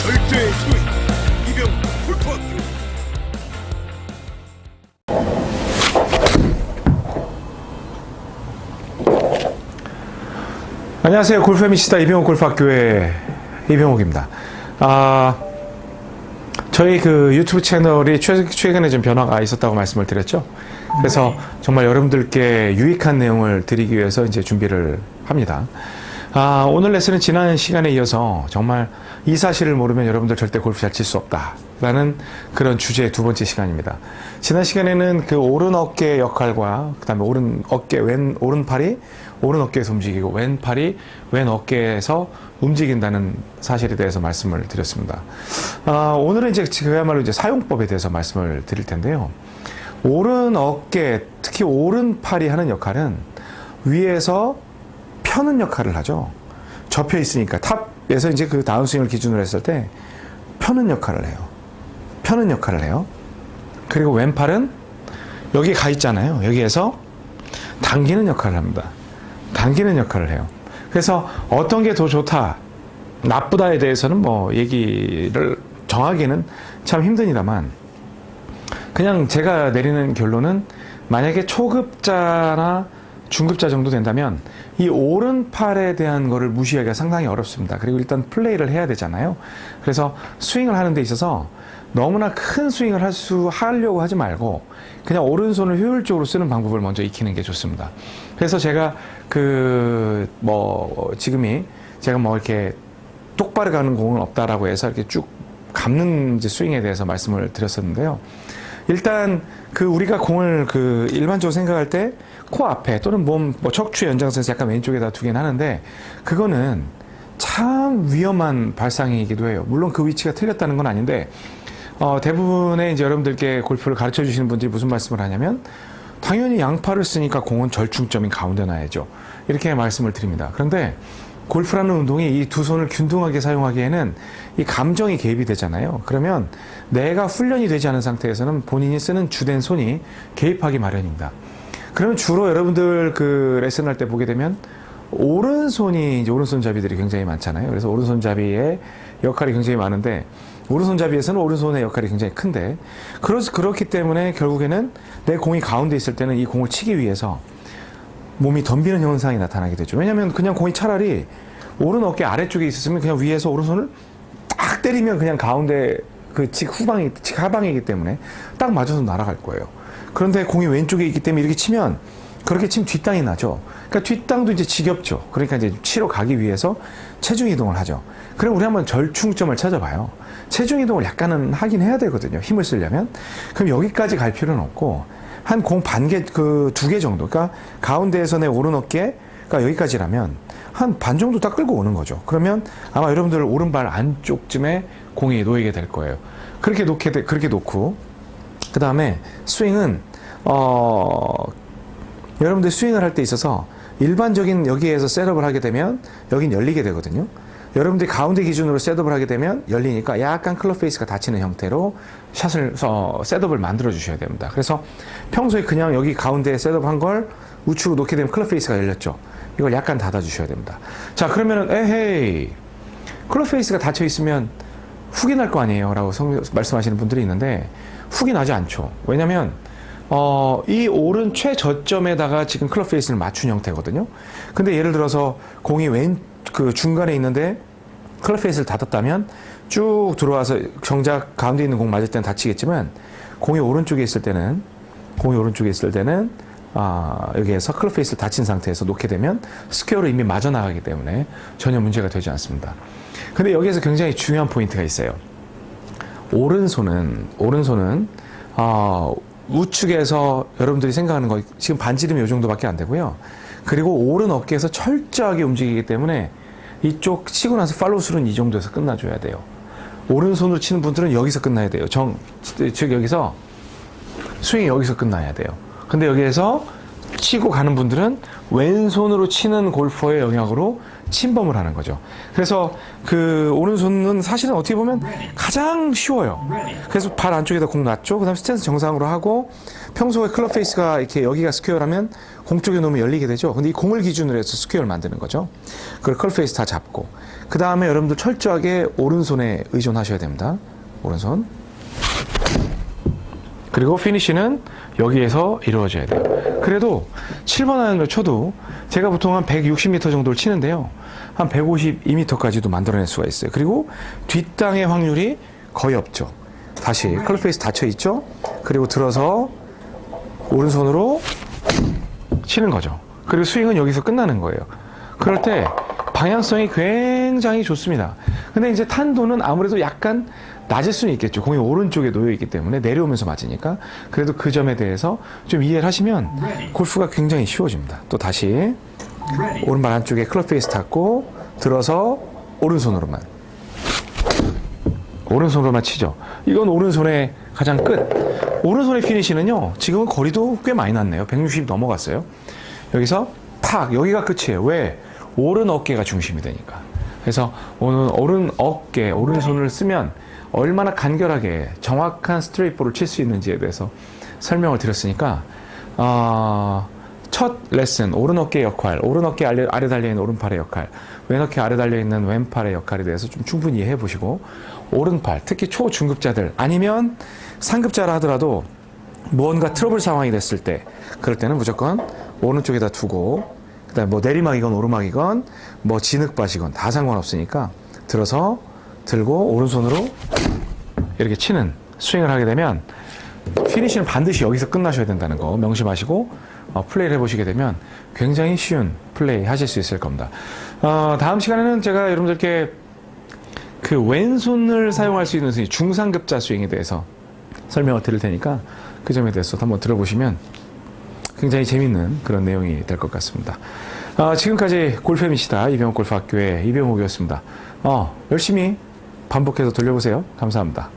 절대의 소위 이병 골프학교. 안녕하세요. 골프 미시다 이병옥 골프학교의 이병옥입니다. 저희 그 유튜브 채널이 최근에 좀 변화가 있었다고 말씀을 드렸죠. 그래서 정말 여러분들께 유익한 내용을 드리기 위해서 이제 준비를 합니다. 오늘 레슨은 지난 시간에 이어서 정말 이 사실을 모르면 여러분들 절대 골프 잘 칠 수 없다라는 그런 주제의 두 번째 시간입니다. 지난 시간에는 그 오른 어깨 역할과 그 다음에 오른 어깨, 오른팔이 오른 어깨에서 움직이고 왼팔이 왼 어깨에서 움직인다는 사실에 대해서 말씀을 드렸습니다. 오늘은 이제 그야말로 이제 사용법에 대해서 말씀을 드릴 텐데요. 오른 어깨, 특히 오른팔이 하는 역할은 위에서 펴는 역할을 하죠. 접혀 있으니까 탑에서 이제 그 다운스윙을 기준으로 했을 때 펴는 역할을 해요. 펴는 역할을 해요. 그리고 왼팔은 여기 가 있잖아요. 여기에서 당기는 역할을 합니다. 당기는 역할을 해요. 그래서 어떤 게 더 좋다, 나쁘다에 대해서는 뭐 얘기를 정하기는 참 힘듭니다만, 그냥 제가 내리는 결론은 만약에 초급자나 중급자 정도 된다면 이 오른팔에 대한 거를 무시하기가 상당히 어렵습니다. 그리고 일단 플레이를 해야 되잖아요. 그래서 스윙을 하는 데 있어서 너무나 큰 스윙을 하려고 하지 말고 그냥 오른손을 효율적으로 쓰는 방법을 먼저 익히는 게 좋습니다. 그래서 제가 지금이 제가 뭐 이렇게 똑바로 가는 공은 없다라고 해서 이렇게 쭉 감는 이제 스윙에 대해서 말씀을 드렸었는데요. 일단 우리가 공을 일반적으로 생각할 때 코앞에 또는 몸 척추의 연장선에서 약간 왼쪽에다 두긴 하는데, 그거는 참 위험한 발상이기도 해요. 물론 그 위치가 틀렸다는 건 아닌데, 대부분의 이제 여러분들께 골프를 가르쳐 주시는 분들이 무슨 말씀을 하냐면, 당연히 양팔을 쓰니까 공은 절충점인 가운데 놔야죠, 이렇게 말씀을 드립니다. 그런데 골프라는 운동이 이 두 손을 균등하게 사용하기에는 이 감정이 개입이 되잖아요. 그러면 내가 훈련이 되지 않은 상태에서는 본인이 쓰는 주된 손이 개입하기 마련입니다. 그러면 주로 여러분들 레슨할 때 보게 되면 오른손이 이제 오른손잡이들이 굉장히 많잖아요. 그래서 오른손잡이의 역할이 굉장히 많은데, 오른손잡이에서는 오른손의 역할이 굉장히 큰데, 그렇기 때문에 결국에는 내 공이 가운데 있을 때는 이 공을 치기 위해서 몸이 덤비는 현상이 나타나게 되죠. 왜냐하면 그냥 공이 차라리 오른 어깨 아래쪽에 있었으면 그냥 위에서 오른손을 딱 때리면 그냥 가운데 직 하방이기 때문에 딱 맞아서 날아갈 거예요. 그런데 공이 왼쪽에 있기 때문에 이렇게 치면, 그렇게 치면 뒷땅이 나죠. 그러니까 뒷땅도 이제 지겹죠. 그러니까 이제 치러 가기 위해서 체중 이동을 하죠. 그럼 우리 한번 절충점을 찾아봐요. 체중 이동을 약간은 하긴 해야 되거든요, 힘을 쓰려면. 그럼 여기까지 갈 필요는 없고 한 공 두 개 정도, 그러니까 가운데에서 내 오른 어깨가 여기까지라면 한 반 정도 딱 끌고 오는 거죠. 그러면 아마 여러분들 오른발 안쪽쯤에 공이 놓이게 될 거예요. 그렇게 놓고 그 다음에 스윙은 여러분들 스윙을 할 때 있어서 일반적인 여기에서 셋업을 하게 되면 여긴 열리게 되거든요. 여러분들이 가운데 기준으로 셋업을 하게 되면 열리니까 약간 클럽 페이스가 닫히는 형태로 셋업을 만들어 주셔야 됩니다. 그래서 평소에 그냥 여기 가운데에 셋업한 걸 우측으로 놓게 되면 클럽 페이스가 열렸죠. 이걸 약간 닫아 주셔야 됩니다. 자, 그러면은 에헤이, 클럽 페이스가 닫혀 있으면 훅이 날 거 아니에요 라고 말씀하시는 분들이 있는데, 훅이 나지 않죠. 왜냐면 이 오른 최저점에다가 지금 클럽 페이스를 맞춘 형태거든요. 근데 예를 들어서 공이 중간에 있는데 클럽 페이스를 닫았다면 쭉 들어와서 정작 가운데 있는 공 맞을 때는 다치겠지만, 공이 오른쪽에 있을 때는 여기에서 클럽 페이스를 닫힌 상태에서 놓게 되면 스퀘어로 이미 맞아 나가기 때문에 전혀 문제가 되지 않습니다. 근데 여기에서 굉장히 중요한 포인트가 있어요. 오른손은 우측에서 여러분들이 생각하는 거 지금 반지름이 이 정도밖에 안 되고요. 그리고 오른 어깨에서 철저하게 움직이기 때문에 이쪽 치고 나서 팔로우스루는 이 정도에서 끝나줘야 돼요. 오른손으로 치는 분들은 여기서 끝나야 돼요. 즉 여기서 스윙이 여기서 끝나야 돼요. 근데 여기에서 치고 가는 분들은 왼손으로 치는 골퍼의 영역으로 침범을 하는 거죠. 그래서 오른손은 사실은 어떻게 보면 가장 쉬워요. 그래서 발 안쪽에다 공 놨죠. 그 다음에 스탠스 정상으로 하고, 평소에 클럽 페이스가 이렇게 여기가 스퀘어라면 공 쪽에 놓으면 열리게 되죠. 근데 이 공을 기준으로 해서 스퀘어를 만드는 거죠. 그걸 클럽 페이스 다 잡고, 그 다음에 여러분들 철저하게 오른손에 의존하셔야 됩니다. 오른손. 그리고 피니쉬는 여기에서 이루어져야 돼요. 그래도 7번 아이언을 쳐도 제가 보통 한 160m 정도를 치는데요. 한 152m까지도 만들어낼 수가 있어요. 그리고 뒷땅의 확률이 거의 없죠. 다시 클럽 페이스 닫혀 있죠. 그리고 들어서 오른손으로 치는 거죠. 그리고 스윙은 여기서 끝나는 거예요. 그럴 때 방향성이 굉장히 좋습니다. 근데 이제 탄도는 아무래도 약간 낮을 수는 있겠죠. 공이 오른쪽에 놓여 있기 때문에 내려오면서 맞으니까. 그래도 그 점에 대해서 좀 이해를 하시면 골프가 굉장히 쉬워집니다. 또 다시 오른발 안쪽에 클럽 페이스 닫고 들어서 오른손으로만 치죠. 이건 오른손의 가장 끝. 오른손의 피니시는요, 지금은 거리도 꽤 많이 났네요. 160 넘어갔어요. 여기서 팍, 여기가 끝이에요. 왜? 오른 어깨가 중심이 되니까. 그래서 오늘 오른 어깨, 오른손을 쓰면 얼마나 간결하게 정확한 스트레이트 볼을 칠 수 있는지에 대해서 설명을 드렸으니까, 첫 레슨, 오른 어깨 역할, 오른 어깨 아래 달려있는 오른팔의 역할, 왼 어깨 아래 달려있는 왼팔의 역할에 대해서 좀 충분히 이해해 보시고, 오른팔, 특히 초중급자들, 아니면 상급자라 하더라도 무언가 트러블 상황이 됐을 때, 그럴 때는 무조건 오른쪽에다 두고, 그 다음에 뭐 내리막이건 오르막이건, 뭐 진흙밭이건 다 상관없으니까, 들어서, 들고, 오른손으로 이렇게 치는 스윙을 하게 되면, 피니시는 반드시 여기서 끝나셔야 된다는 거 명심하시고 플레이를 해보시게 되면 굉장히 쉬운 플레이 하실 수 있을 겁니다. 다음 시간에는 제가 여러분들께 그 왼손을 사용할 수 있는 스윙, 중상급자 스윙에 대해서 설명을 드릴 테니까 그 점에 대해서 한번 들어보시면 굉장히 재밌는 그런 내용이 될 것 같습니다. 지금까지 골프미시다 이병옥 골프학교의 이병옥이었습니다. 열심히 반복해서 돌려보세요. 감사합니다.